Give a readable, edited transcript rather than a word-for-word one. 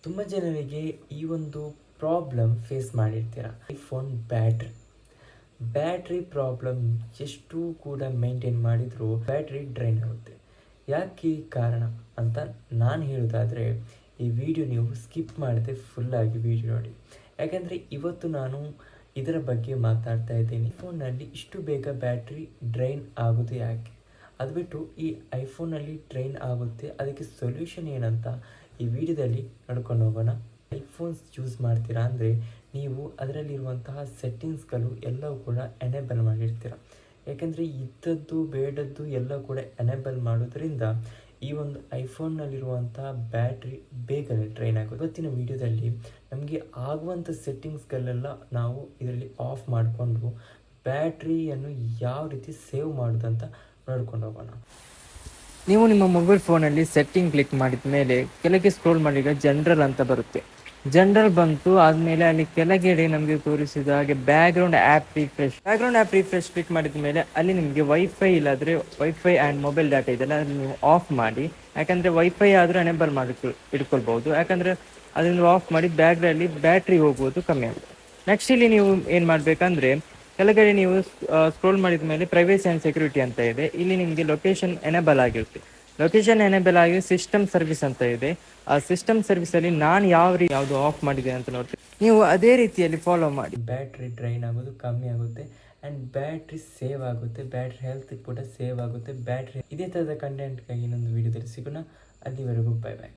ತುಂಬ ಜನರಿಗೆ ಈ ಒಂದು ಪ್ರಾಬ್ಲಮ್ ಫೇಸ್ ಮಾಡಿರ್ತೀರ. ಐಫೋನ್ ಬ್ಯಾಟ್ರಿ ಪ್ರಾಬ್ಲಮ್ ಎಷ್ಟು ಕೂಡ ಮೇಂಟೈನ್ ಮಾಡಿದರೂ ಬ್ಯಾಟ್ರಿ ಡ್ರೈನ್ ಆಗುತ್ತೆ. ಯಾಕೆ ಈ ಕಾರಣ ಅಂತ ನಾನು ಹೇಳೋದಾದರೆ ಈ ವಿಡಿಯೋ ನೀವು ಸ್ಕಿಪ್ ಮಾಡದೆ ಫುಲ್ಲಾಗಿ ವಿಡಿಯೋ ನೋಡಿ. ಯಾಕೆಂದರೆ ಇವತ್ತು ನಾನು ಇದರ ಬಗ್ಗೆ ಮಾತಾಡ್ತಾ ಇದ್ದೀನಿ. ಐಫೋನ್ನಲ್ಲಿ ಇಷ್ಟು ಬೇಗ ಬ್ಯಾಟ್ರಿ ಡ್ರೈನ್ ಆಗೋದು ಯಾಕೆ, ಅದು ಬಿಟ್ಟು ಈ ಐಫೋನಲ್ಲಿ ಡ್ರೈನ್ ಆಗುತ್ತೆ ಅದಕ್ಕೆ ಸೊಲ್ಯೂಷನ್ ಏನಂತ ಈ ವಿಡಿಯೋದಲ್ಲಿ ನಡ್ಕೊಂಡು ಹೋಗೋಣ. ಐಫೋನ್ಸ್ ಯೂಸ್ ಮಾಡ್ತೀರಾ ಅಂದರೆ ನೀವು ಅದರಲ್ಲಿರುವಂತಹ ಸೆಟ್ಟಿಂಗ್ಸ್ಗಳು ಎಲ್ಲವೂ ಕೂಡ ಎನೇಬಲ್ ಮಾಡಿರ್ತೀರ. ಯಾಕೆಂದರೆ ಇದ್ದದ್ದು ಬೇಡದ್ದು ಎಲ್ಲ ಕೂಡ ಎನೇಬಲ್ ಮಾಡೋದ್ರಿಂದ ಈ ಒಂದು ಐಫೋನ್ನಲ್ಲಿರುವಂತಹ ಬ್ಯಾಟ್ರಿ ಬೇಗನೆ ಡ್ರೈನ್ ಆಗೋದು. ಇವತ್ತಿನ ವಿಡಿಯೋದಲ್ಲಿ ನಮಗೆ ಆಗುವಂಥ ಸೆಟ್ಟಿಂಗ್ಸ್ಗಳೆಲ್ಲ ನಾವು ಇದರಲ್ಲಿ ಆಫ್ ಮಾಡಿಕೊಂಡು ಬ್ಯಾಟ್ರಿಯನ್ನು ಯಾವ ರೀತಿ ಸೇವ್ ಮಾಡೋದಂತ ನೋಡ್ಕೊಂಡು ಹೋಗೋಣ. ನೀವು ನಿಮ್ಮ ಮೊಬೈಲ್ ಫೋನಲ್ಲಿ ಸೆಟ್ಟಿಂಗ್ ಕ್ಲಿಕ್ ಮಾಡಿದ ಮೇಲೆ ಕೆಳಗೆ ಸ್ಕ್ರೋಲ್ ಮಾಡಿದಾಗ ಜನರಲ್ ಅಂತ ಬರುತ್ತೆ. ಜನರಲ್ ಬಂತು ಆದಮೇಲೆ ಅಲ್ಲಿ ಕೆಳಗಡೆ ನಮಗೆ ತೋರಿಸಿದ ಹಾಗೆ ಬ್ಯಾಕ್ಗ್ರೌಂಡ್ ಆ್ಯಪ್ ರಿಫ್ರೆಶ್ ಕ್ಲಿಕ್ ಮಾಡಿದ ಮೇಲೆ ಅಲ್ಲಿ ನಿಮಗೆ ವೈಫೈ ಇಲ್ಲಾದರೆ ವೈಫೈ ಆ್ಯಂಡ್ ಮೊಬೈಲ್ ಡಾಟಾ ಇದೆಲ್ಲ ನೀವು ಆಫ್ ಮಾಡಿ. ಯಾಕಂದರೆ ವೈಫೈ ಆದರೂ ಎನೇಬಲ್ ಮಾಡಿ ಇಟ್ಕೊಳ್ಬೋದು. ಯಾಕಂದರೆ ಅದನ್ನು ಆಫ್ ಮಾಡಿ ಬ್ಯಾಗ್ರಲ್ಲಿ ಬ್ಯಾಟ್ರಿ ಹೋಗುವುದು ಕಮ್ಮಿ ಆಗುತ್ತೆ. ನೆಕ್ಸ್ಟ್ ಇಲ್ಲಿ ನೀವು ಏನು ಮಾಡಬೇಕಂದ್ರೆ ಕೆಳಗಡೆ ನೀವು ಸ್ಕ್ರೋಲ್ ಮಾಡಿದ ಮೇಲೆ ಪ್ರೈವೇಸಿ ಆ್ಯಂಡ್ ಸೆಕ್ಯೂರಿಟಿ ಅಂತ ಇದೆ. ಇಲ್ಲಿ ನಿಮಗೆ ಲೊಕೇಶನ್ ಎನೇಬಲ್ ಆಗಿರುತ್ತೆ. ಲೊಕೇಶನ್ ಎನೇಬಲ್ ಆಗಿ ಸಿಸ್ಟಮ್ ಸರ್ವಿಸ್ ಅಂತ ಇದೆ. ಆ ಸಿಸ್ಟಮ್ ಸರ್ವಿಸಲ್ಲಿ ನಾನು ಯಾವುದು ಆಫ್ ಮಾಡಿದೆ ಅಂತ ನೋಡ್ತೀನಿ. ನೀವು ಅದೇ ರೀತಿಯಲ್ಲಿ ಫಾಲೋ ಮಾಡಿ. ಬ್ಯಾಟ್ರಿ ಡ್ರೈನ್ ಆಗೋದು ಕಮ್ಮಿ ಆಗುತ್ತೆ ಆ್ಯಂಡ್ ಬ್ಯಾಟ್ರಿ ಸೇವ್ ಆಗುತ್ತೆ. ಬ್ಯಾಟ್ರಿ ಹೆಲ್ತ್ ಕೂಡ ಸೇವ್ ಆಗುತ್ತೆ. ಬ್ಯಾಟ್ರಿ ಇದೇ ಥರದ ಕಂಟೆಂಟ್ಗಾಗಿ ಇನ್ನೊಂದು ವಿಡಿಯೋದಲ್ಲಿ ಸಿಗೋಣ. ಅಲ್ಲಿವರೆಗೂ ಬೈ.